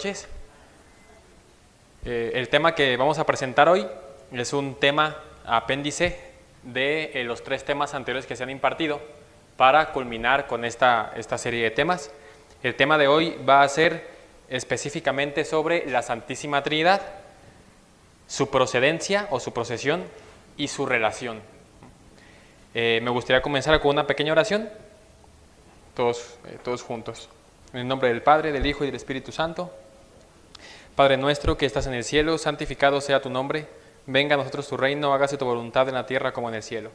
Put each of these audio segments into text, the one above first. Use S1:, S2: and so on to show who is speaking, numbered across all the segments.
S1: noches. El tema que vamos a presentar hoy es un tema apéndice de los 3 temas anteriores que se han impartido para culminar con esta serie de temas. El tema de hoy va a ser específicamente sobre la Santísima Trinidad, su procedencia o su procesión y su relación. Me gustaría comenzar con una pequeña oración, todos juntos. En el nombre del Padre, del Hijo y del Espíritu Santo. Padre nuestro que estás en el cielo, santificado sea tu nombre. Venga a nosotros tu reino, hágase tu voluntad en la tierra como en el cielo.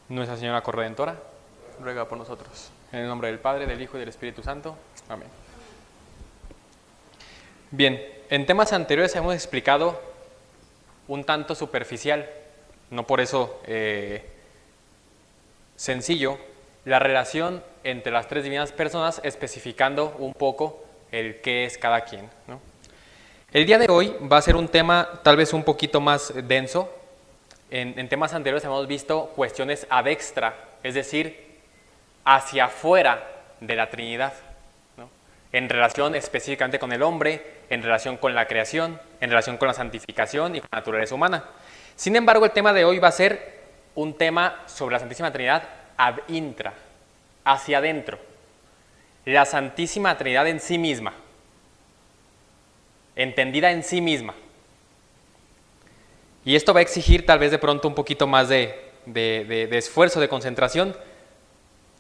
S1: Nuestra Señora Corredentora, ruega por nosotros. En el nombre del Padre, del Hijo y del Espíritu Santo. Amén. Bien, en temas anteriores hemos explicado un tanto superficial, no por eso sencillo, la relación entre las 3 divinas personas, especificando un poco el qué es cada quien, ¿no? El día de hoy va a ser un tema tal vez un poquito más denso. En temas anteriores hemos visto cuestiones ad extra, es decir, hacia afuera de la Trinidad, ¿no? En relación específicamente con el hombre, en relación con la creación, en relación con la santificación y con la naturaleza humana. Sin embargo, el tema de hoy va a ser un tema sobre la Santísima Trinidad ad intra, hacia adentro. La Santísima Trinidad en sí misma, entendida en sí misma. Y esto va a exigir tal vez de pronto un poquito más de esfuerzo, de concentración.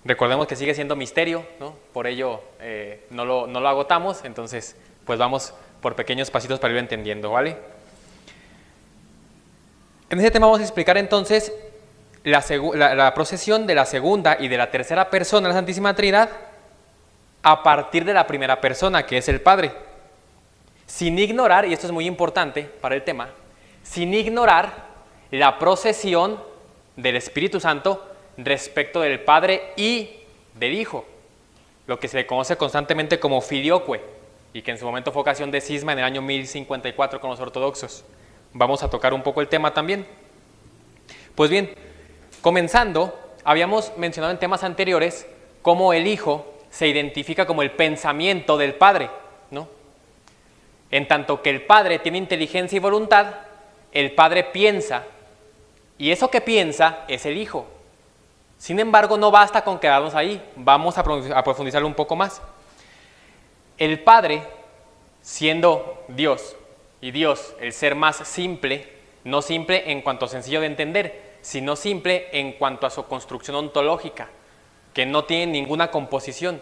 S1: Recordemos que sigue siendo misterio, ¿no? Por ello no lo agotamos, entonces pues vamos por pequeños pasitos para irlo entendiendo, ¿vale? En este tema vamos a explicar entonces la procesión de la segunda y de la tercera persona de la Santísima Trinidad a partir de la primera persona, que es el Padre. Sin ignorar, y esto es muy importante para el tema, sin ignorar la procesión del Espíritu Santo respecto del Padre y del Hijo, lo que se le conoce constantemente como filioque, y que en su momento fue ocasión de cisma en el año 1054 con los ortodoxos. Vamos a tocar un poco el tema también. Pues bien, comenzando, habíamos mencionado en temas anteriores cómo el Hijo se identifica como el pensamiento del Padre, ¿no? En tanto que el Padre tiene inteligencia y voluntad, el Padre piensa, y eso que piensa es el Hijo. Sin embargo, no basta con quedarnos ahí, vamos a profundizarlo un poco más. El Padre, siendo Dios, y Dios, el ser más simple, no simple en cuanto a sencillo de entender, sino simple en cuanto a su construcción ontológica, que no tiene ninguna composición,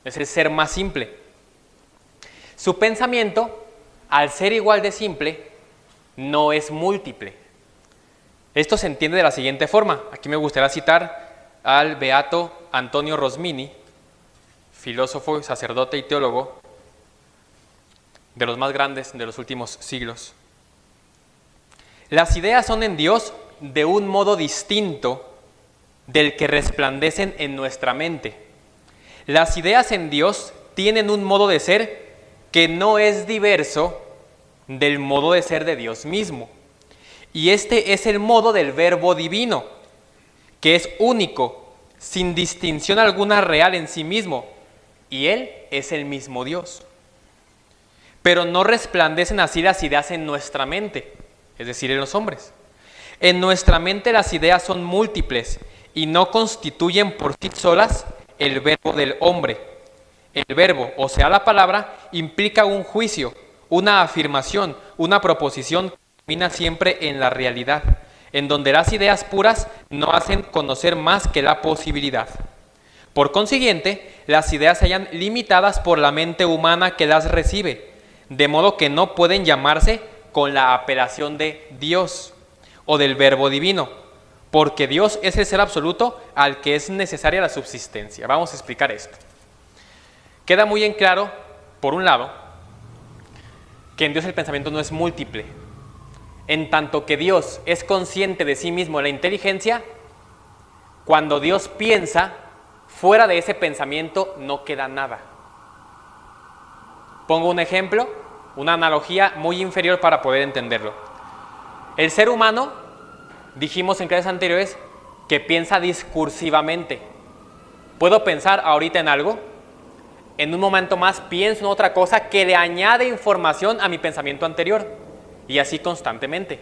S1: es el ser más simple. Su pensamiento, al ser igual de simple, no es múltiple. Esto se entiende de la siguiente forma. Aquí me gustaría citar al beato Antonio Rosmini, filósofo, sacerdote y teólogo, de los más grandes de los últimos siglos. Las ideas son en Dios de un modo distinto del que resplandecen en nuestra mente. Las ideas en Dios tienen un modo de ser que no es diverso del modo de ser de Dios mismo. Y este es el modo del Verbo divino, que es único, sin distinción alguna real en sí mismo, y Él es el mismo Dios. Pero no resplandecen así las ideas en nuestra mente, es decir, en los hombres. En nuestra mente las ideas son múltiples y no constituyen por sí solas el verbo del hombre. El verbo, o sea, la palabra, implica un juicio, una afirmación, una proposición que termina siempre en la realidad, en donde las ideas puras no hacen conocer más que la posibilidad. Por consiguiente, las ideas se hallan limitadas por la mente humana que las recibe, de modo que no pueden llamarse con la apelación de Dios o del Verbo divino, porque Dios es el ser absoluto al que es necesaria la subsistencia. Vamos a explicar esto. Queda muy en claro, por un lado, que en Dios el pensamiento no es múltiple. En tanto que Dios es consciente de sí mismo en la inteligencia, cuando Dios piensa, fuera de ese pensamiento no queda nada. Pongo un ejemplo, una analogía muy inferior para poder entenderlo. El ser humano dijimos en clases anteriores que piensa discursivamente. Puedo pensar ahorita en algo, en un momento más pienso en otra cosa que le añade información a mi pensamiento anterior, y así constantemente.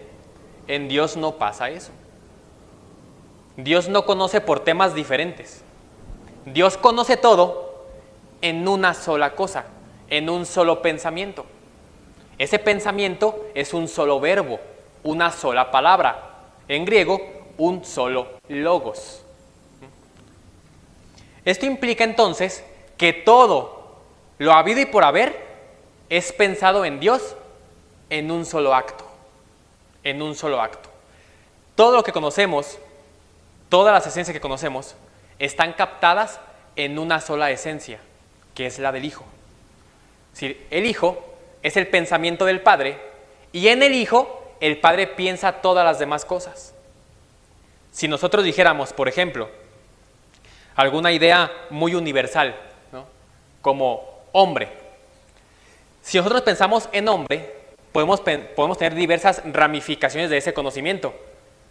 S1: En Dios no pasa eso. Dios no conoce por temas diferentes. Dios conoce todo en una sola cosa, en un solo pensamiento. Ese pensamiento es un solo verbo, una sola palabra. En griego, un solo logos. Esto implica entonces que todo lo habido y por haber es pensado en Dios en un solo acto. En un solo acto. Todo lo que conocemos, todas las esencias que conocemos, están captadas en una sola esencia, que es la del Hijo. Es decir, el Hijo es el pensamiento del Padre, y en el Hijo el Padre piensa todas las demás cosas. Si nosotros dijéramos, por ejemplo, alguna idea muy universal, ¿no?, como hombre. Si nosotros pensamos en hombre, podemos tener diversas ramificaciones de ese conocimiento,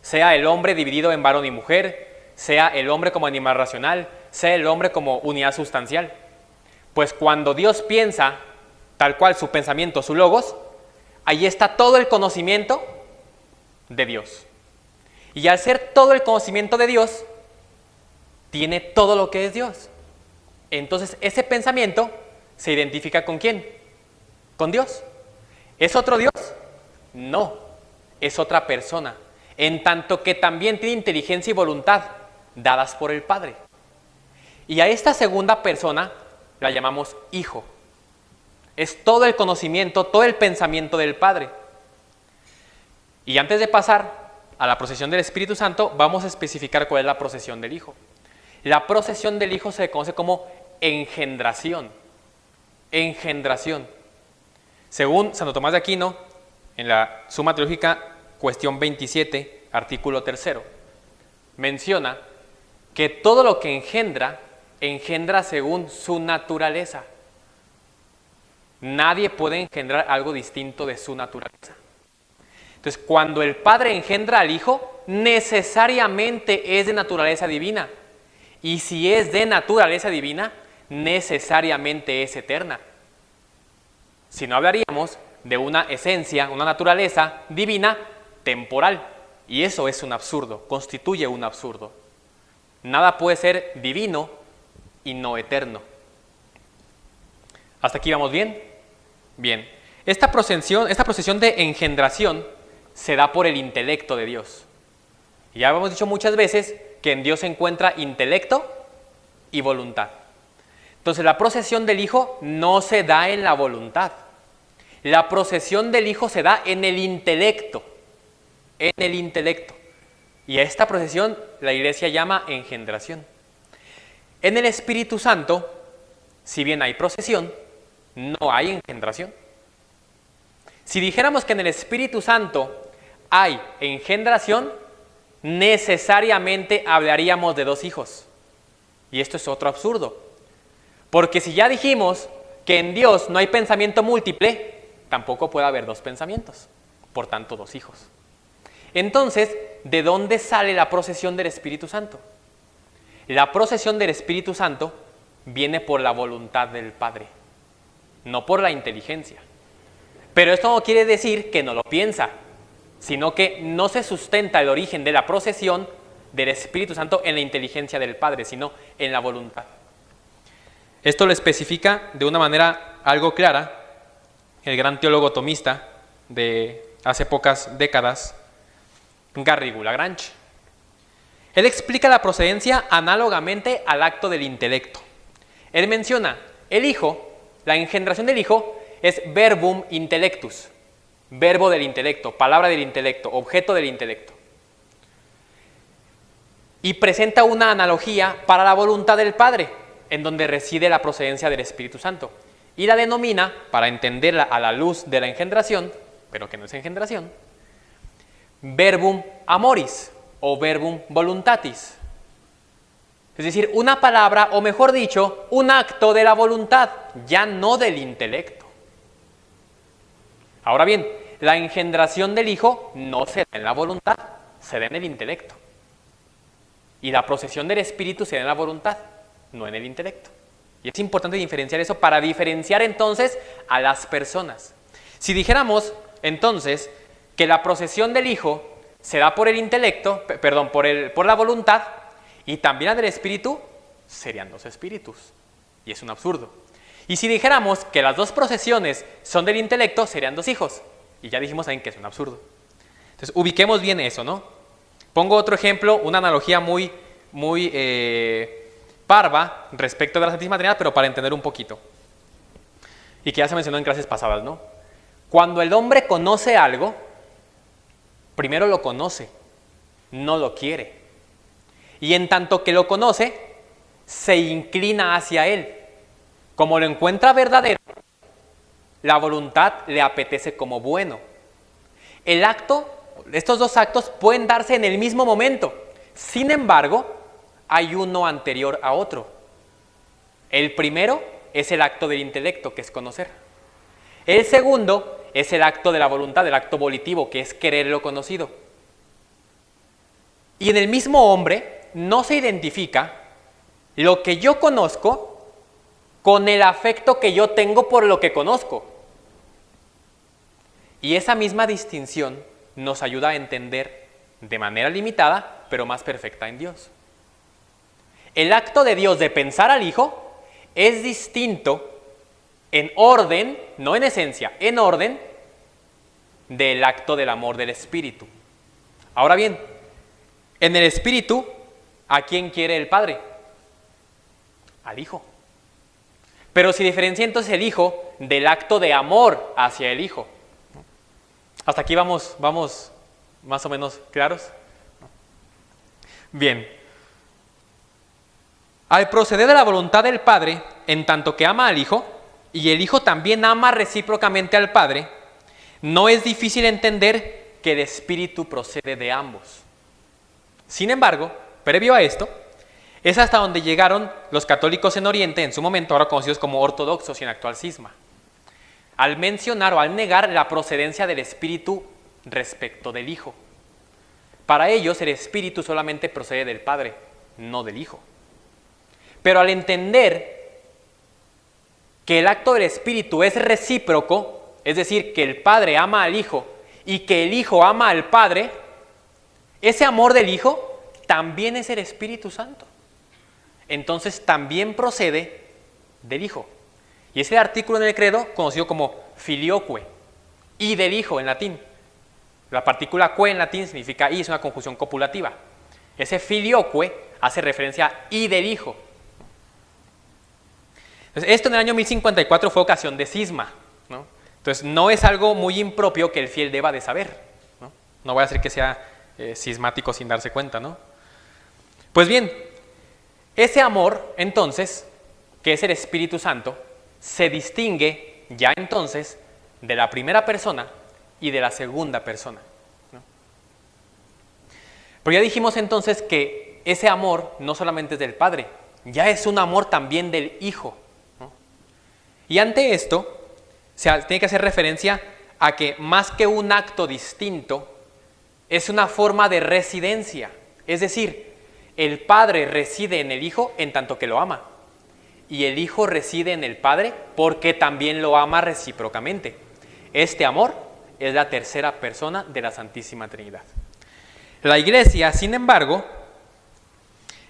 S1: sea el hombre dividido en varón y mujer, sea el hombre como animal racional, sea el hombre como unidad sustancial. Pues cuando Dios piensa, tal cual su pensamiento, su logos, ahí está todo el conocimiento de Dios. Y al ser todo el conocimiento de Dios, tiene todo lo que es Dios. Entonces ese pensamiento se identifica ¿con quién? Con Dios. ¿Es otro Dios? No, es otra persona, en tanto que también tiene inteligencia y voluntad dadas por el Padre. Y a esta segunda persona la llamamos Hijo. Es todo el conocimiento, todo el pensamiento del Padre. Y antes de pasar a la procesión del Espíritu Santo, vamos a especificar cuál es la procesión del Hijo. La procesión del Hijo se conoce como engendración. Engendración. Según Santo Tomás de Aquino, en la Suma Teológica, cuestión 27, artículo 3, menciona que todo lo que engendra, engendra según su naturaleza. Nadie puede engendrar algo distinto de su naturaleza. Entonces, cuando el Padre engendra al Hijo, necesariamente es de naturaleza divina. Y si es de naturaleza divina, necesariamente es eterna. Si no, hablaríamos de una esencia, una naturaleza divina temporal. Y eso es un absurdo, constituye un absurdo. Nada puede ser divino y no eterno. ¿Hasta aquí vamos bien? Bien. Esta procesión de engendración se da por el intelecto de Dios. Y ya hemos dicho muchas veces que en Dios se encuentra intelecto y voluntad. Entonces la procesión del Hijo no se da en la voluntad. La procesión del Hijo se da en el intelecto. En el intelecto. Y a esta procesión la Iglesia llama engendración. En el Espíritu Santo, si bien hay procesión, no hay engendración. Si dijéramos que en el Espíritu Santo hay engendración, necesariamente hablaríamos de dos hijos. Y esto es otro absurdo. Porque si ya dijimos que en Dios no hay pensamiento múltiple, tampoco puede haber dos pensamientos. Por tanto, dos hijos. Entonces, ¿de dónde sale la procesión del Espíritu Santo? La procesión del Espíritu Santo viene por la voluntad del Padre, no por la inteligencia. Pero esto no quiere decir que no lo piensa, sino que no se sustenta el origen de la procesión del Espíritu Santo en la inteligencia del Padre, sino en la voluntad. Esto lo especifica de una manera algo clara el gran teólogo tomista de hace pocas décadas, Garrigou-Lagrange. Él explica la procedencia análogamente al acto del intelecto. Él menciona, el Hijo, la engendración del Hijo, es verbum intellectus, verbo del intelecto, palabra del intelecto, objeto del intelecto. Y presenta una analogía para la voluntad del Padre, en donde reside la procedencia del Espíritu Santo. Y la denomina, para entenderla a la luz de la engendración, pero que no es engendración, verbum amoris o verbum voluntatis. Es decir, una palabra, o mejor dicho, un acto de la voluntad, ya no del intelecto. Ahora bien, la engendración del Hijo no se da en la voluntad, se da en el intelecto. Y la procesión del espíritu se da en la voluntad, no en el intelecto. Y es importante diferenciar eso para diferenciar entonces a las personas. Si dijéramos entonces que la procesión del Hijo se da por el intelecto, perdón, por la voluntad, y también la del espíritu, serían dos espíritus. Y es un absurdo. Y si dijéramos que las dos procesiones son del intelecto, serían dos hijos. Y ya dijimos también que es un absurdo. Entonces, ubiquemos bien eso, ¿no? Pongo otro ejemplo, una analogía muy parva respecto de la Santísima Trinidad, pero para entender un poquito. Y que ya se mencionó en clases pasadas, ¿no? Cuando el hombre conoce algo, primero lo conoce, no lo quiere. Y en tanto que lo conoce, se inclina hacia él. Como lo encuentra verdadero, la voluntad le apetece como bueno. Estos dos actos pueden darse en el mismo momento. Sin embargo, hay uno anterior a otro. El primero es el acto del intelecto, que es conocer. El segundo es el acto de la voluntad, el acto volitivo, que es querer lo conocido. Y en el mismo hombre no se identifica lo que yo conozco con el afecto que yo tengo por lo que conozco. Y esa misma distinción nos ayuda a entender de manera limitada, pero más perfecta en Dios. El acto de Dios de pensar al Hijo es distinto en orden, no en esencia, en orden del acto del amor del Espíritu. Ahora bien, en el Espíritu, ¿a quién quiere el Padre? Al Hijo. Pero si diferencia entonces el Hijo del acto de amor hacia el Hijo. ¿Hasta aquí vamos más o menos claros? Bien. Al proceder de la voluntad del Padre, en tanto que ama al Hijo, y el Hijo también ama recíprocamente al Padre, no es difícil entender que el Espíritu procede de ambos. Sin embargo, previo a esto, es hasta donde llegaron los católicos en Oriente, en su momento ahora conocidos como ortodoxos y en actual cisma, al mencionar o al negar la procedencia del Espíritu respecto del Hijo. Para ellos el Espíritu solamente procede del Padre, no del Hijo. Pero al entender que el acto del Espíritu es recíproco, es decir, que el Padre ama al Hijo y que el Hijo ama al Padre, ese amor del Hijo también es el Espíritu Santo. Entonces también procede del Hijo. Y es el artículo en el credo conocido como filioque, y del Hijo en latín. La partícula que en latín significa y, es una conjunción copulativa. Ese filioque hace referencia a y del Hijo. Entonces, esto en el año 1054 fue ocasión de cisma, ¿no? Entonces no es algo muy impropio que el fiel deba de saber, ¿no? No voy a hacer que sea cismático sin darse cuenta, ¿no? Pues bien, ese amor, entonces, que es el Espíritu Santo, se distingue ya entonces de la primera persona y de la segunda persona, ¿no? Pero ya dijimos entonces que ese amor no solamente es del Padre, ya es un amor también del Hijo, ¿no? Y ante esto, se tiene que hacer referencia a que más que un acto distinto, es una forma de residencia. Es decir, el Padre reside en el Hijo en tanto que lo ama. Y el Hijo reside en el Padre porque también lo ama recíprocamente. Este amor es la tercera persona de la Santísima Trinidad. La Iglesia, sin embargo,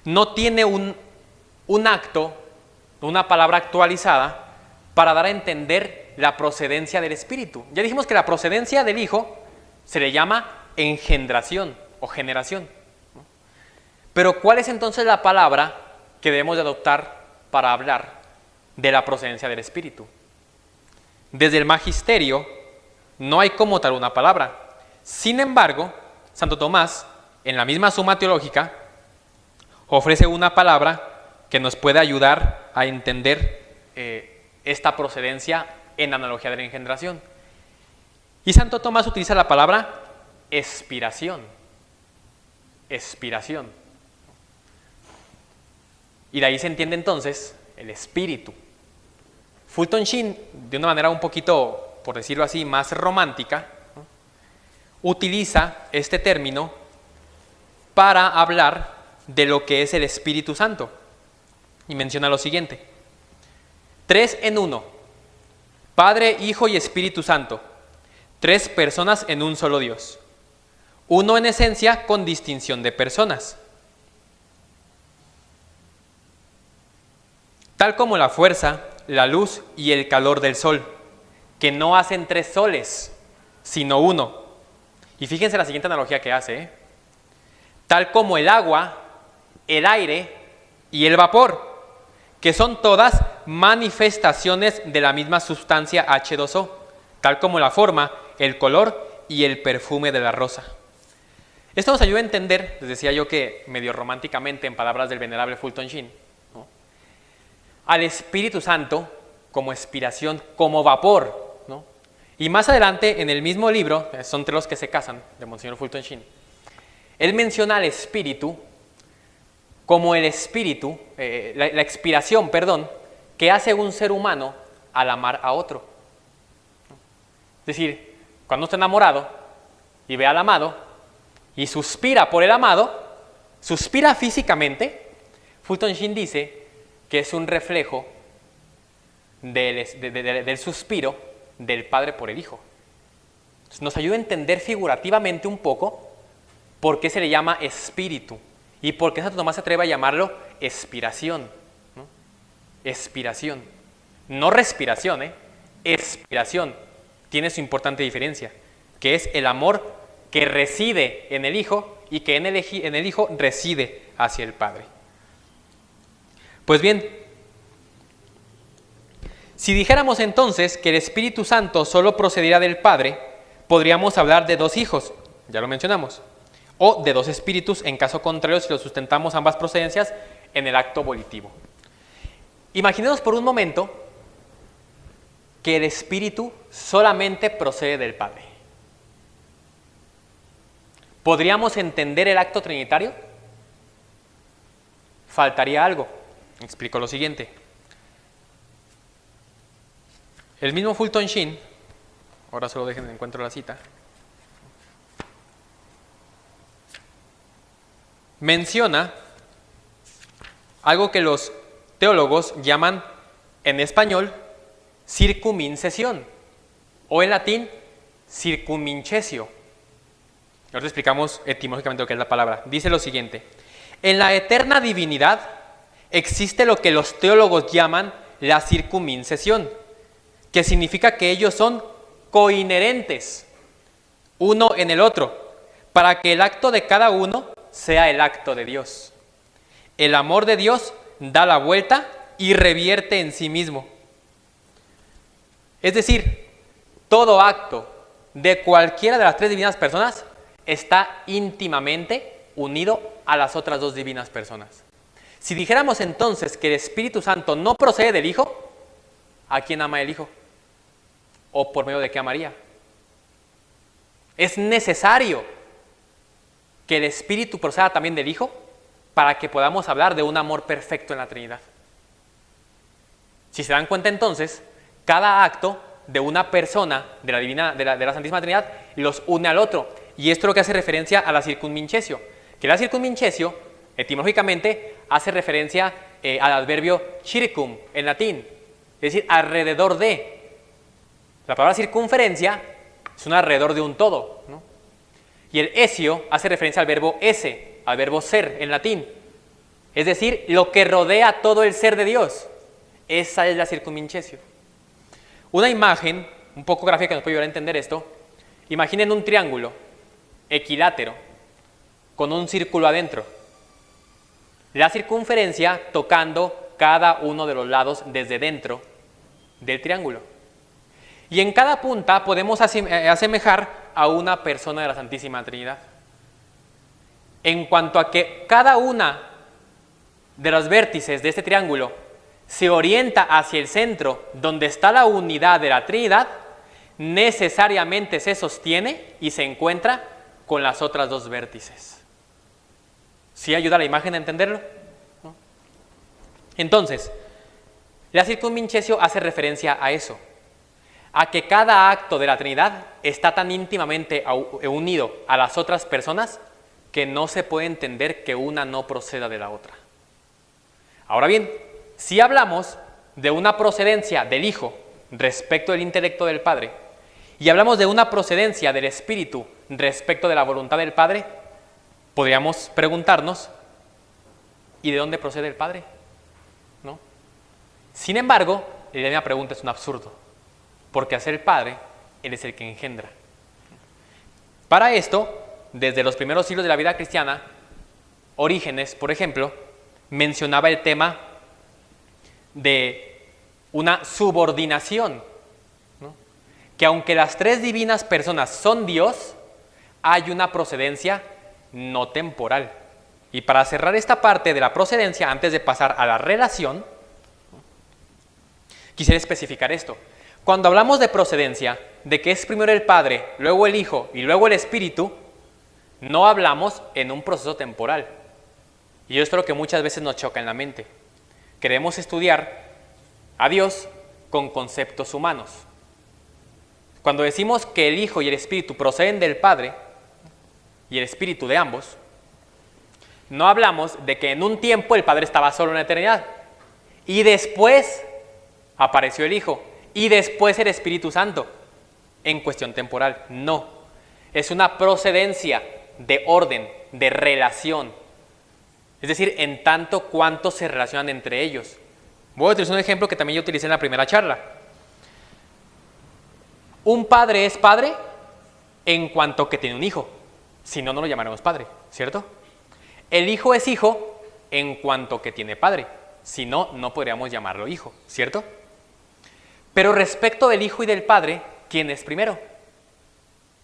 S1: no tiene un acto, una palabra actualizada para dar a entender la procedencia del Espíritu. Ya dijimos que la procedencia del Hijo se le llama engendración o generación. Pero ¿cuál es entonces la palabra que debemos de adoptar para hablar de la procedencia del Espíritu? Desde el magisterio no hay como tal una palabra. Sin embargo, Santo Tomás, en la misma Suma Teológica, ofrece una palabra que nos puede ayudar a entender esta procedencia en analogía de la engendración. Y Santo Tomás utiliza la palabra expiración. Expiración. Y de ahí se entiende entonces el espíritu. Fulton Sheen, de una manera un poquito, por decirlo así, más romántica, ¿no?, utiliza este término para hablar de lo que es el Espíritu Santo. Y menciona lo siguiente: 3 en 1, Padre, Hijo y Espíritu Santo, 3 personas en un solo Dios, uno en esencia con distinción de personas. Tal como la fuerza, la luz y el calor del sol, que no hacen 3 soles, sino uno. Y fíjense la siguiente analogía que hace, tal como el agua, el aire y el vapor, que son todas manifestaciones de la misma sustancia H2O, tal como la forma, el color y el perfume de la rosa. Esto nos ayuda a entender, les decía yo que medio románticamente en palabras del venerable Fulton Sheen, ¿no?, al Espíritu Santo como expiración, como vapor, ¿no? Y más adelante en el mismo libro, son 3 los que se casan, de Monseñor Fulton Sheen, él menciona al Espíritu como el Espíritu, la expiración, que hace un ser humano al amar a otro. Es decir, cuando está enamorado y ve al amado y suspira por el amado, suspira físicamente, Fulton Sheen dice que es un reflejo del suspiro del Padre por el Hijo. Entonces, nos ayuda a entender figurativamente un poco por qué se le llama espíritu y por qué Santo Tomás se atreve a llamarlo expiración, ¿no? Expiración, no respiración, expiración. Tiene su importante diferencia, que es el amor que reside en el Hijo y que en el Hijo reside hacia el Padre. Pues bien, si dijéramos entonces que el Espíritu Santo solo procediera del Padre, podríamos hablar de 2 hijos, ya lo mencionamos, o de 2 espíritus en caso contrario si lo sustentamos ambas procedencias en el acto volitivo. Imaginemos por un momento que el Espíritu solamente procede del Padre. ¿Podríamos entender el acto trinitario? Faltaría algo. Explico lo siguiente. El mismo Fulton Sheen, ahora solo dejen encuentro la cita, menciona algo que los teólogos llaman en español circumincesión o en latín circumincesio. Nosotros explicamos etimológicamente lo que es la palabra. Dice lo siguiente: en la eterna divinidad existe lo que los teólogos llaman la circumincesión, que significa que ellos son coinherentes uno en el otro, para que el acto de cada uno sea el acto de Dios. El amor de Dios da la vuelta y revierte en sí mismo. Es decir, todo acto de cualquiera de las 3 divinas personas está íntimamente unido a las otras 2 divinas personas. Si dijéramos entonces que el Espíritu Santo no procede del Hijo, ¿a quién ama el Hijo? ¿O por medio de qué amaría? Es necesario que el Espíritu proceda también del Hijo para que podamos hablar de un amor perfecto en la Trinidad. Si se dan cuenta entonces, cada acto de una persona de la Santísima Trinidad los une al otro. Y esto es lo que hace referencia a la circunmincesio. Que la circunmincesio, etimológicamente, hace referencia al adverbio circum en latín, es decir, alrededor de. La palabra circunferencia es un alrededor de un todo, ¿no? Y el esio hace referencia al verbo esse, al verbo ser en latín, es decir, lo que rodea todo el ser de Dios. Esa es la circunmincesio. Una imagen un poco gráfica que nos puede ayudar a entender esto: imaginen un triángulo equilátero con un círculo adentro, la circunferencia tocando cada uno de los lados desde dentro del triángulo. Y en cada punta podemos asemejar a una persona de la Santísima Trinidad. En cuanto a que cada una de los vértices de este triángulo se orienta hacia el centro donde está la unidad de la Trinidad, necesariamente se sostiene y se encuentra con las otras 2 vértices. ¿Sí ayuda la imagen a entenderlo? ¿No? Entonces, la circunmincesio hace referencia a eso, a que cada acto de la Trinidad está tan íntimamente unido a las otras personas que no se puede entender que una no proceda de la otra. Ahora bien, si hablamos de una procedencia del Hijo respecto del intelecto del Padre, y hablamos de una procedencia del Espíritu respecto de la voluntad del Padre, podríamos preguntarnos, ¿y de dónde procede el Padre? ¿No? Sin embargo, la misma pregunta es un absurdo, porque al ser el Padre, Él es el que engendra. Para esto, desde los primeros siglos de la vida cristiana, Orígenes, por ejemplo, mencionaba el tema de una subordinación, ¿no? Que aunque las tres divinas personas son Dios, hay una procedencia no temporal. Y para cerrar esta parte de la procedencia, antes de pasar a la relación, quisiera especificar esto. Cuando hablamos de procedencia, de que es primero el Padre, luego el Hijo y luego el Espíritu, no hablamos en un proceso temporal. Y esto es lo que muchas veces nos choca en la mente. Queremos estudiar a Dios con conceptos humanos. Cuando decimos que el Hijo y el Espíritu proceden del Padre y el Espíritu de ambos, no hablamos de que en un tiempo el Padre estaba solo en la eternidad y después apareció el Hijo y después el Espíritu Santo en cuestión temporal. No, es una procedencia de orden, de relación. Es decir, en tanto cuanto se relacionan entre ellos. Voy a utilizar un ejemplo que también yo utilicé en la primera charla. Un padre es padre en cuanto que tiene un hijo. Si no, no lo llamaremos padre, ¿cierto? El hijo es hijo en cuanto que tiene padre. Si no, no podríamos llamarlo hijo, ¿cierto? Pero respecto del hijo y del padre, ¿quién es primero?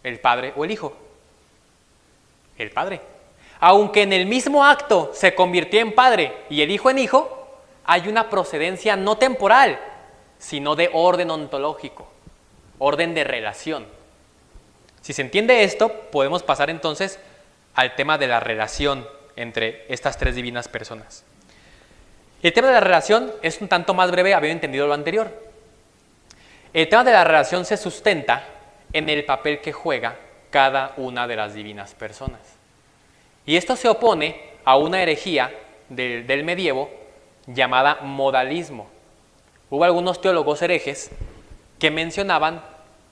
S1: ¿El padre o el hijo? El padre. Aunque en el mismo acto se convirtió en padre y el hijo en hijo, hay una procedencia no temporal, sino de orden ontológico, orden de relación. Si se entiende esto, podemos pasar entonces al tema de la relación entre estas tres divinas personas. El tema de la relación es un tanto más breve, habiendo entendido lo anterior. El tema de la relación se sustenta en el papel que juega cada una de las divinas personas. Y esto se opone a una herejía del medievo llamada modalismo. Hubo algunos teólogos herejes que mencionaban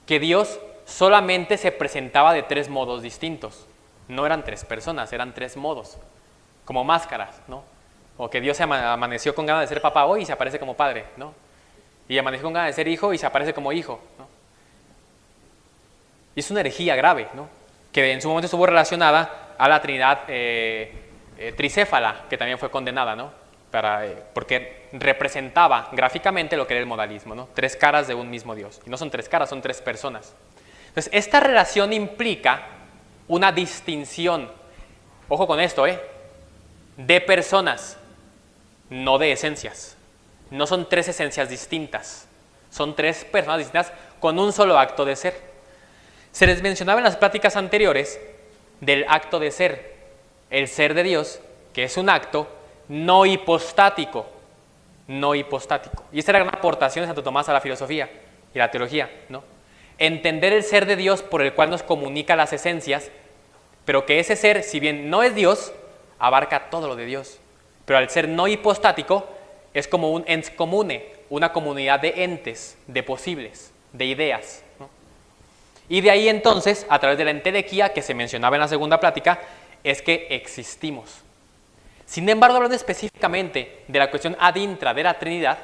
S1: que Dios solamente se presentaba de tres modos distintos. No eran tres personas, eran tres modos, como máscaras, ¿no? O que Dios se amaneció con ganas de ser papá hoy y se aparece como padre, ¿no? Y amaneció con ganas de ser hijo y se aparece como hijo, ¿no? Y es una herejía grave, ¿no? Que en su momento estuvo relacionada a la Trinidad tricéfala, que también fue condenada, ¿no? Porque representaba gráficamente lo que era el modalismo, ¿no? Tres caras de un mismo Dios. Y no son tres caras, son tres personas. Entonces, esta relación implica una distinción, ojo con esto, de personas, no de esencias. No son tres esencias distintas, son tres personas distintas con un solo acto de ser. Se les mencionaba en las pláticas anteriores del acto de ser, el ser de Dios, que es un acto no hipostático, no hipostático. Y esta era una aportación de Santo Tomás a la filosofía y a la teología, ¿no? Entender el ser de Dios por el cual nos comunica las esencias, pero que ese ser, si bien no es Dios, abarca todo lo de Dios. Pero al ser no hipostático, es como un ens comune, una comunidad de entes, de posibles, de ideas, ¿no? Y de ahí entonces, a través de la entelequía que se mencionaba en la segunda plática, es que existimos. Sin embargo, hablando específicamente de la cuestión ad intra de la Trinidad,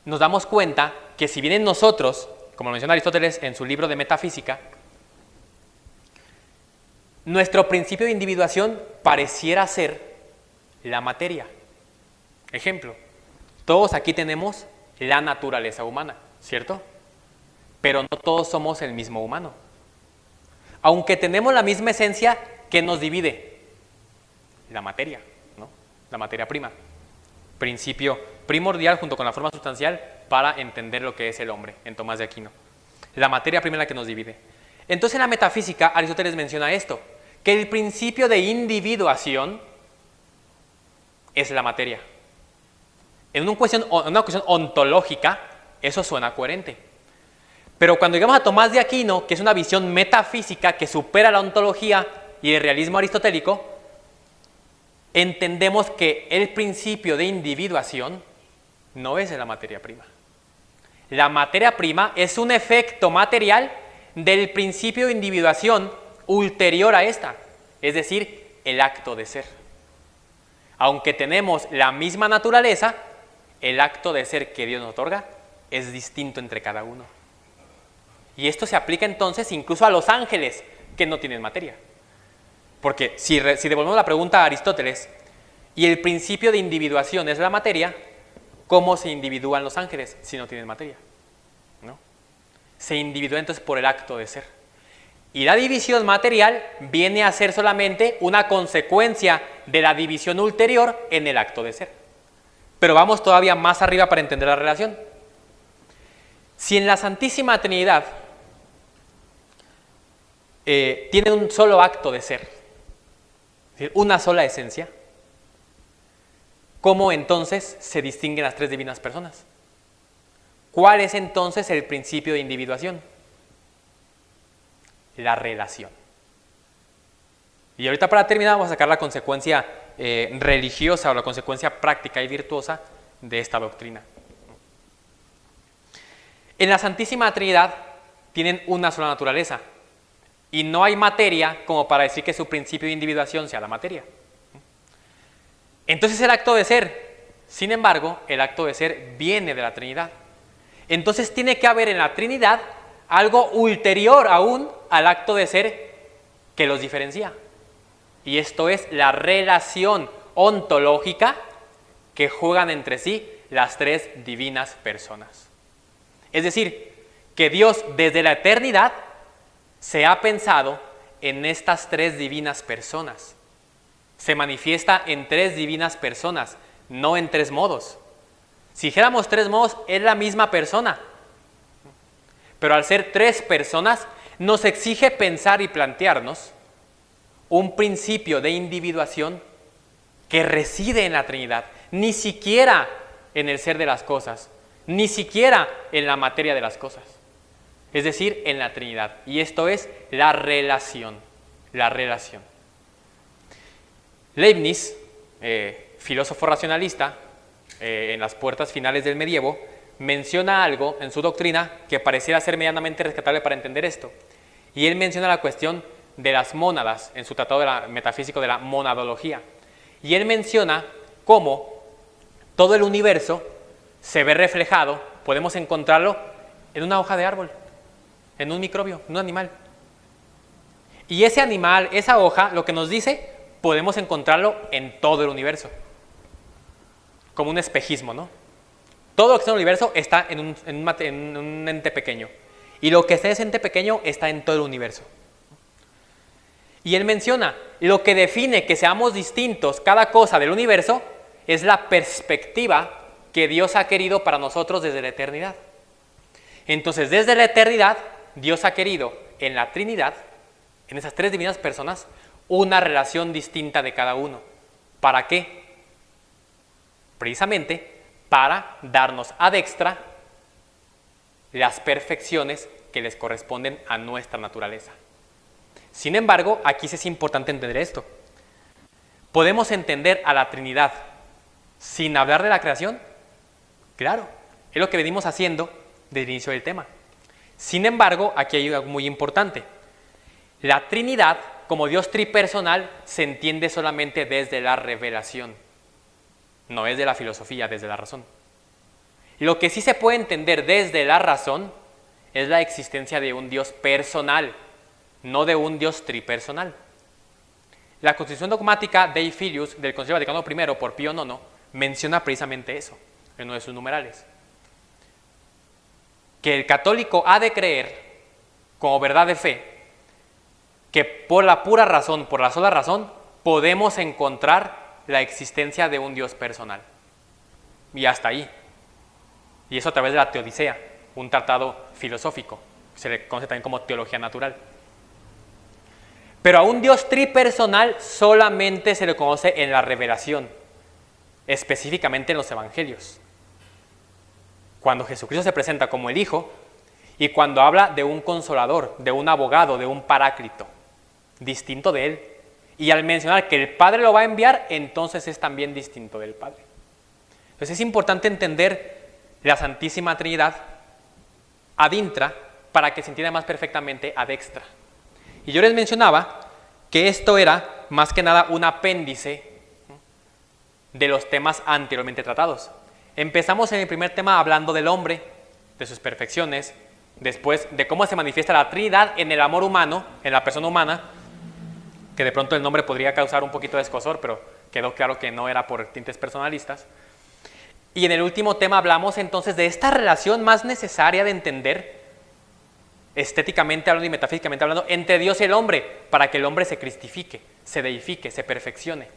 S1: nos damos cuenta que si bien en nosotros, como lo menciona Aristóteles en su libro de Metafísica, nuestro principio de individuación pareciera ser la materia. Ejemplo, todos aquí tenemos la naturaleza humana, ¿cierto? Pero no todos somos el mismo humano. Aunque tenemos la misma esencia, ¿qué nos divide? La materia, ¿no? La materia prima. Principio primordial junto con la forma sustancial para entender lo que es el hombre, en Tomás de Aquino. La materia prima es la que nos divide. Entonces en la metafísica Aristóteles menciona esto, que el principio de individuación es la materia. En una cuestión ontológica, eso suena coherente. Pero cuando llegamos a Tomás de Aquino, que es una visión metafísica que supera la ontología y el realismo aristotélico, entendemos que el principio de individuación no es de la materia prima. La materia prima es un efecto material del principio de individuación ulterior a esta, es decir, el acto de ser. Aunque tenemos la misma naturaleza, el acto de ser que Dios nos otorga es distinto entre cada uno. Y esto se aplica entonces incluso a los ángeles que no tienen materia. Porque si devolvemos la pregunta a Aristóteles, y el principio de individuación es la materia, ¿cómo se individúan los ángeles si no tienen materia? ¿No? Se individúan entonces por el acto de ser. Y la división material viene a ser solamente una consecuencia de la división ulterior en el acto de ser. Pero vamos todavía más arriba para entender la relación. Si en la Santísima Trinidad tiene un solo acto de ser, es decir, una sola esencia, ¿cómo entonces se distinguen las tres divinas personas? ¿Cuál es entonces el principio de individuación? La relación. Y ahorita para terminar vamos a sacar la consecuencia religiosa o la consecuencia práctica y virtuosa de esta doctrina. En la Santísima Trinidad tienen una sola naturaleza y no hay materia como para decir que su principio de individuación sea la materia. Entonces el acto de ser, sin embargo, el acto de ser viene de la Trinidad. Entonces tiene que haber en la Trinidad algo ulterior aún al acto de ser que los diferencia. Y esto es la relación ontológica que juegan entre sí las tres divinas personas. Es decir, que Dios desde la eternidad se ha pensado en estas tres divinas personas. Se manifiesta en tres divinas personas, no en tres modos. Si dijéramos tres modos, es la misma persona. Pero al ser tres personas, nos exige pensar y plantearnos un principio de individuación que reside en la Trinidad, ni siquiera en el ser de las cosas, ni siquiera en la materia de las cosas. Es decir, en la Trinidad. Y esto es la relación. La relación. Leibniz, filósofo racionalista, en las puertas finales del medievo, menciona algo en su doctrina que pareciera ser medianamente rescatable para entender esto. Y él menciona la cuestión de las mónadas en su tratado metafísico de la monadología. Y él menciona cómo todo el universo se ve reflejado, podemos encontrarlo en una hoja de árbol, en un microbio, en un animal. Y ese animal, esa hoja, lo que nos dice, podemos encontrarlo en todo el universo. Como un espejismo, ¿no? Todo lo que está en el universo está en un ente pequeño. Y lo que está en ese ente pequeño está en todo el universo. Y él menciona, lo que define que seamos distintos cada cosa del universo es la perspectiva que Dios ha querido para nosotros desde la eternidad. Entonces, desde la eternidad, Dios ha querido en la Trinidad, en esas tres divinas personas, una relación distinta de cada uno. ¿Para qué? Precisamente para darnos ad extra las perfecciones que les corresponden a nuestra naturaleza. Sin embargo, aquí sí es importante entender esto. ¿Podemos entender a la Trinidad sin hablar de la creación? Claro, es lo que venimos haciendo desde el inicio del tema. Sin embargo, aquí hay algo muy importante. La Trinidad, como Dios tripersonal, se entiende solamente desde la revelación. No es de la filosofía, desde la razón. Lo que sí se puede entender desde la razón es la existencia de un Dios personal, no de un Dios tripersonal. La Constitución Dogmática Dei Filius del Concilio Vaticano I por Pío IX menciona precisamente eso en uno de sus numerales. Que el católico ha de creer como verdad de fe que por la pura razón, por la sola razón, podemos encontrar la existencia de un Dios personal. Y hasta ahí. Y eso a través de la Teodicea, un tratado filosófico, que se le conoce también como teología natural. Pero a un Dios tripersonal solamente se le conoce en la revelación, específicamente en los evangelios. Cuando Jesucristo se presenta como el Hijo y cuando habla de un consolador, de un abogado, de un paráclito, distinto de Él, Y al mencionar que el Padre lo va a enviar, entonces es también distinto del Padre. Entonces es importante entender la Santísima Trinidad ad intra para que se entienda más perfectamente ad extra. Y yo les mencionaba que esto era más que nada un apéndice de los temas anteriormente tratados. Empezamos en el primer tema hablando del hombre, de sus perfecciones, después de cómo se manifiesta la Trinidad en el amor humano, en la persona humana, que de pronto el nombre podría causar un poquito de escozor, pero quedó claro que no era por tintes personalistas. Y en el último tema hablamos entonces de esta relación más necesaria de entender, estéticamente hablando y metafísicamente hablando, entre Dios y el hombre, para que el hombre se cristifique, se deifique, se perfeccione.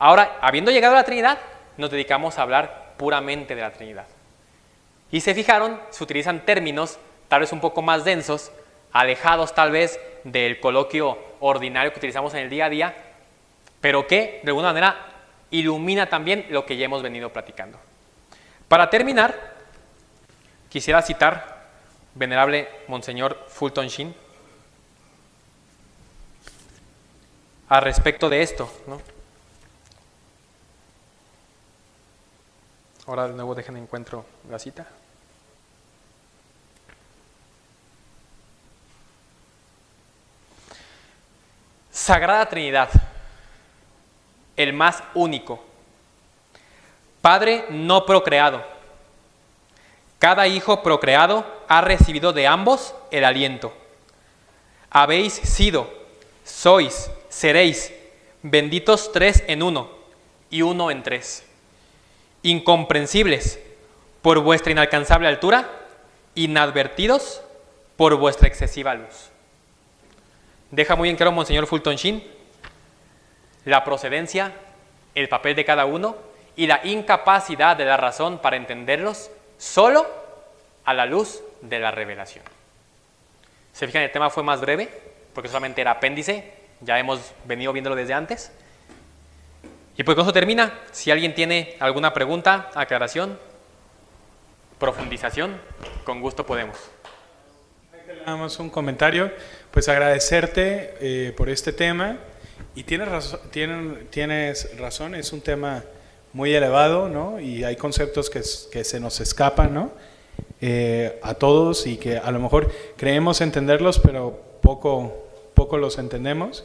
S1: Ahora, habiendo llegado a la Trinidad, nos dedicamos a hablar puramente de la Trinidad. Y se fijaron, se utilizan términos tal vez un poco más densos, alejados tal vez del coloquio ordinario que utilizamos en el día a día, pero que de alguna manera ilumina también lo que ya hemos venido platicando. Para terminar, quisiera citar venerable Monseñor Fulton Sheen al respecto de esto, ¿no? Ahora de nuevo dejen encuentro la cita. Sagrada Trinidad, el más único, Padre no procreado. Cada hijo procreado ha recibido de ambos el aliento. Habéis sido, sois, seréis, benditos tres en uno y uno en tres. Incomprensibles por vuestra inalcanzable altura, inadvertidos por vuestra excesiva luz. Deja muy en claro Monseñor Fulton Sheen la procedencia, el papel de cada uno y la incapacidad de la razón para entenderlos solo a la luz de la revelación. Se fijan, el tema fue más breve porque solamente era apéndice, ya hemos venido viéndolo desde antes. Y pues con eso termina. Si alguien tiene alguna pregunta, aclaración, profundización, con gusto podemos.
S2: Nada más un comentario, pues agradecerte por este tema, y tienes razón, es un tema muy elevado, ¿no? Y hay conceptos que se nos escapan, ¿no? A todos, y que a lo mejor creemos entenderlos, pero poco los entendemos.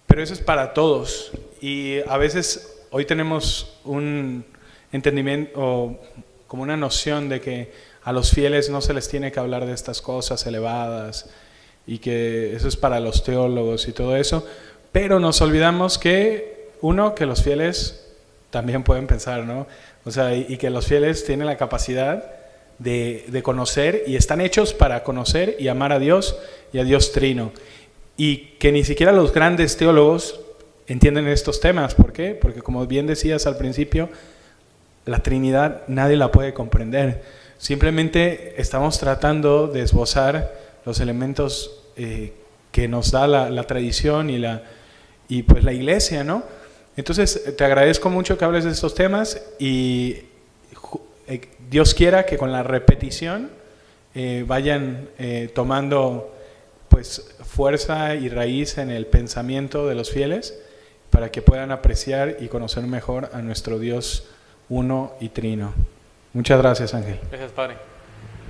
S2: Pero eso es para todos, y a veces hoy tenemos un entendimiento o como una noción de que a los fieles no se les tiene que hablar de estas cosas elevadas y que eso es para los teólogos y todo eso, pero nos olvidamos que los fieles también pueden pensar, ¿no? O sea, y que los fieles tienen la capacidad de conocer, y están hechos para conocer y amar a Dios y a Dios Trino. Y que ni siquiera los grandes teólogos entienden estos temas. ¿Por qué? Porque, como bien decías al principio, la Trinidad nadie la puede comprender. Simplemente estamos tratando de esbozar los elementos que nos da la tradición y pues la Iglesia, ¿no? Entonces, te agradezco mucho que hables de estos temas, y Dios quiera que con la repetición vayan tomando pues fuerza y raíz en el pensamiento de los fieles, para que puedan apreciar y conocer mejor a nuestro Dios uno y trino. Muchas gracias, Ángel.
S1: Gracias, Padre.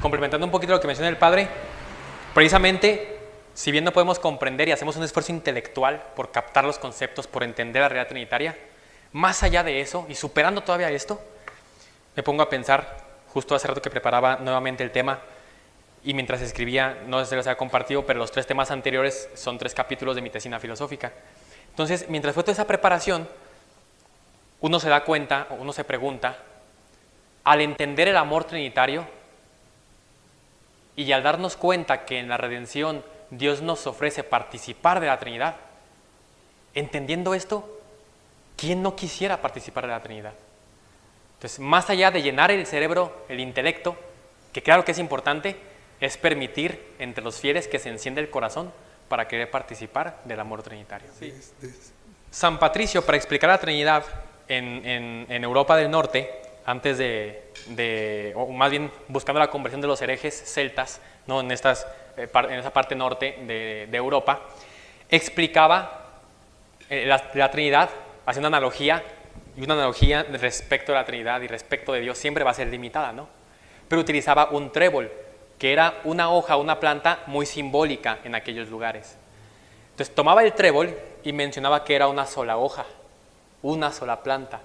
S1: Complementando un poquito lo que menciona el Padre, precisamente, si bien no podemos comprender y hacemos un esfuerzo intelectual por captar los conceptos, por entender la realidad trinitaria, más allá de eso, y superando todavía esto, me pongo a pensar, justo hace rato que preparaba nuevamente el tema, y mientras escribía, no sé si los había compartido, pero los 3 temas anteriores son 3 capítulos de mi tesina filosófica. Entonces, mientras fue toda esa preparación, uno se da cuenta, o uno se pregunta, al entender el amor trinitario y al darnos cuenta que en la redención Dios nos ofrece participar de la Trinidad, entendiendo esto, ¿quién no quisiera participar de la Trinidad? Entonces, más allá de llenar el cerebro, el intelecto, que claro que es importante, es permitir entre los fieles que se encienda el corazón para querer participar del amor trinitario. Sí. San Patricio, para explicar la Trinidad en Europa del Norte, antes o más bien buscando la conversión de los herejes celtas, ¿no? en esa parte norte de Europa, explicaba la Trinidad, hace una analogía, y una analogía respecto a la Trinidad y respecto de Dios siempre va a ser limitada, ¿no? Pero utilizaba un trébol, que era una hoja, una planta muy simbólica en aquellos lugares. Entonces tomaba el trébol y mencionaba que era una sola hoja, una sola planta,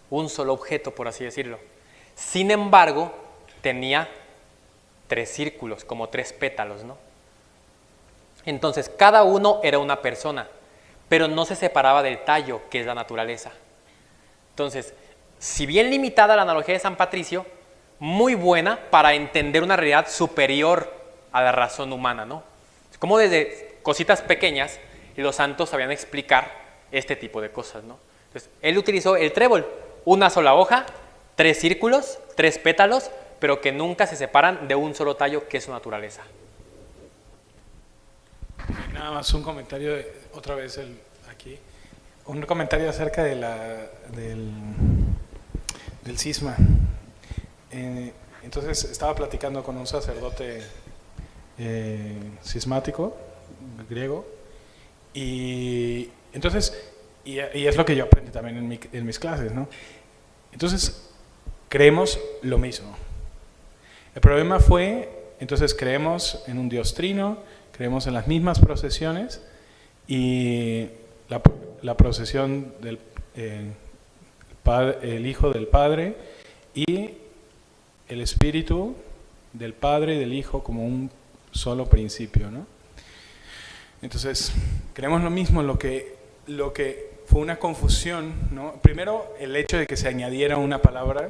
S1: un solo objeto, por así decirlo. Sin embargo, tenía 3 círculos, como 3 pétalos, ¿no? Entonces, cada uno era una persona, pero no se separaba del tallo, que es la naturaleza. Entonces, si bien limitada la analogía de San Patricio, muy buena para entender una realidad superior a la razón humana, ¿no? Como desde cositas pequeñas los santos sabían explicar este tipo de cosas, ¿no? Entonces, él utilizó el trébol, una sola hoja, 3 círculos, 3 pétalos, pero que nunca se separan de un solo tallo, que es su naturaleza.
S2: Nada más un comentario, otra vez aquí, un comentario acerca de del cisma. Entonces estaba platicando con un sacerdote cismático, griego, y entonces, y es lo que yo aprendí también en mis clases, ¿no? Entonces, creemos lo mismo. El problema fue, entonces creemos en un Dios trino, creemos en las mismas procesiones, y la procesión del el Hijo del Padre y el Espíritu del Padre y del Hijo como un solo principio, ¿no? Entonces, creemos lo mismo, lo que fue una confusión, ¿no? Primero, el hecho de que se añadiera una palabra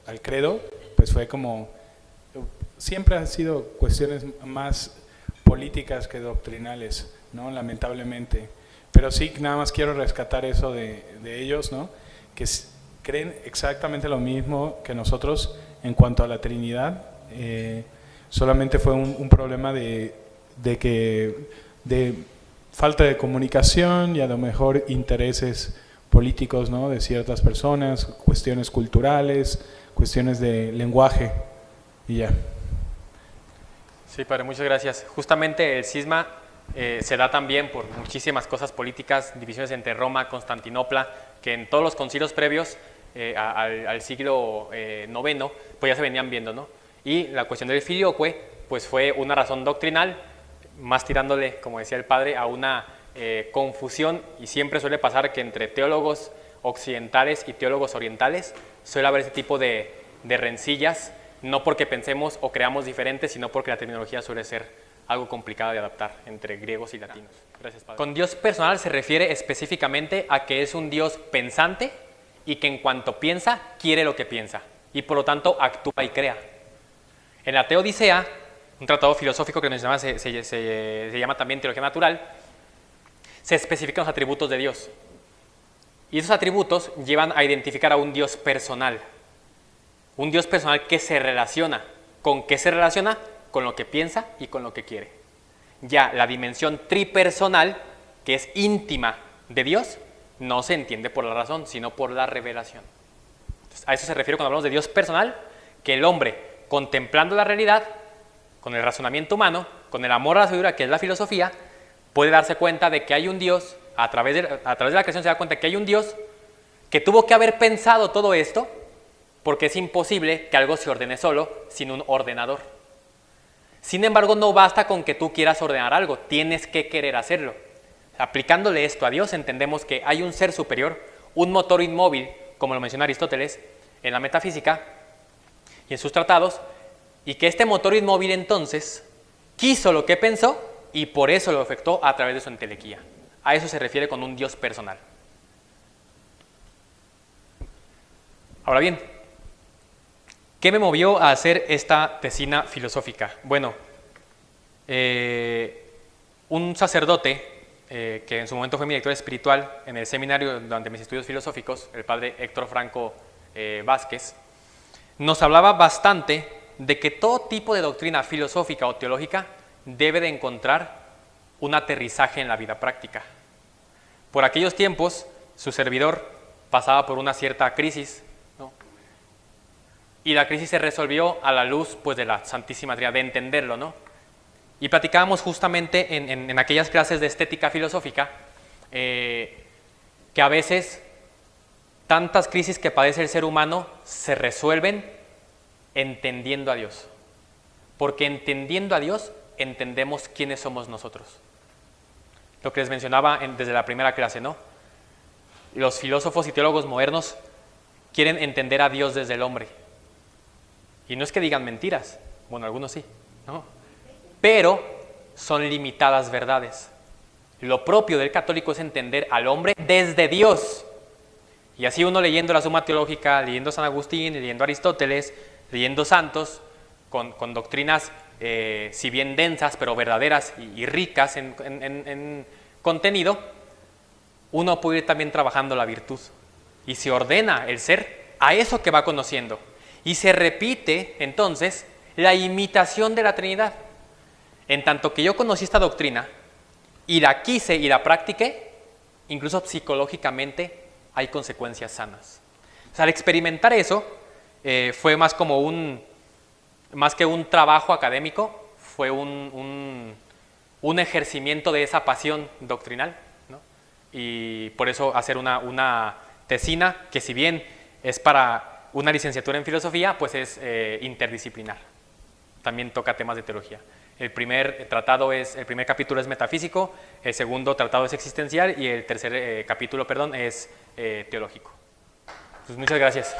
S2: al credo, pues fue como, siempre han sido cuestiones más políticas que doctrinales, ¿no? Lamentablemente. Pero sí, nada más quiero rescatar eso de ellos, ¿no? Que creen exactamente lo mismo que nosotros en cuanto a la Trinidad. Solamente fue un problema de falta de comunicación y a lo mejor intereses políticos, ¿no? De ciertas personas, cuestiones culturales, cuestiones de lenguaje y ya.
S1: Sí, padre, muchas gracias. Justamente el cisma se da también por muchísimas cosas políticas, divisiones entre Roma, Constantinopla, que en todos los concilios previos al siglo IX, pues ya se venían viendo, ¿no? Y la cuestión del filioque, pues fue una razón doctrinal, más tirándole, como decía el padre, a una confusión, y siempre suele pasar que entre teólogos occidentales y teólogos orientales suele haber ese tipo de rencillas, no porque pensemos o creamos diferentes, sino porque la terminología suele ser algo complicada de adaptar entre griegos y latinos. Gracias, padre. Con Dios personal se refiere específicamente a que es un Dios pensante y que en cuanto piensa, quiere lo que piensa, y por lo tanto actúa y crea. En la Teodicea, un tratado filosófico que nos llama, se llama también Teología Natural, se especifican los atributos de Dios. Y esos atributos llevan a identificar a un Dios personal. Un Dios personal que se relaciona. ¿Con qué se relaciona? Con lo que piensa y con lo que quiere. Ya la dimensión tripersonal, que es íntima de Dios, no se entiende por la razón, sino por la revelación. Entonces, a eso se refiere cuando hablamos de Dios personal, que el hombre, contemplando la realidad, con el razonamiento humano, con el amor a la sabiduría, que es la filosofía, puede darse cuenta de que hay un Dios, a través de la creación se da cuenta que hay un Dios que tuvo que haber pensado todo esto, porque es imposible que algo se ordene solo sin un ordenador. Sin embargo, no basta con que tú quieras ordenar algo, tienes que querer hacerlo. Aplicándole esto a Dios, entendemos que hay un ser superior, un motor inmóvil, como lo menciona Aristóteles en la metafísica y en sus tratados, y que este motor inmóvil entonces quiso lo que pensó y por eso lo efectuó a través de su entelequía. A eso se refiere con un Dios personal. Ahora bien, ¿qué me movió a hacer esta tesina filosófica? Bueno, un sacerdote que en su momento fue mi director espiritual en el seminario durante mis estudios filosóficos, el padre Héctor Franco Vázquez, nos hablaba bastante de que todo tipo de doctrina filosófica o teológica debe de encontrar un aterrizaje en la vida práctica. Por aquellos tiempos, su servidor pasaba por una cierta crisis, ¿no? Y la crisis se resolvió a la luz, pues, de la Santísima Trinidad, de entenderlo, ¿no? Y platicábamos justamente en aquellas clases de estética filosófica que a veces tantas crisis que padece el ser humano se resuelven entendiendo a Dios. Porque entendiendo a Dios, entendemos quiénes somos nosotros. Lo que les mencionaba desde la primera clase, ¿no? Los filósofos y teólogos modernos quieren entender a Dios desde el hombre. Y no es que digan mentiras, bueno, algunos sí, ¿no? Pero son limitadas verdades. Lo propio del católico es entender al hombre desde Dios. Y así uno leyendo la Suma Teológica, leyendo San Agustín, leyendo Aristóteles, leyendo santos, con doctrinas si bien densas, pero verdaderas y ricas en contenido, uno puede ir también trabajando la virtud. Y se ordena el ser a eso que va conociendo. Y se repite, entonces, la imitación de la Trinidad. En tanto que yo conocí esta doctrina, y la quise y la practiqué, incluso psicológicamente hay consecuencias sanas. O sea, al experimentar eso, fue más como más que un trabajo académico, fue un ejercimiento de esa pasión doctrinal, ¿no? Y por eso hacer una tesina, que si bien es para una licenciatura en filosofía, pues es interdisciplinar. También toca temas de teología. El primer capítulo es metafísico, el segundo tratado es existencial y el tercer capítulo, es teológico. Pues muchas gracias.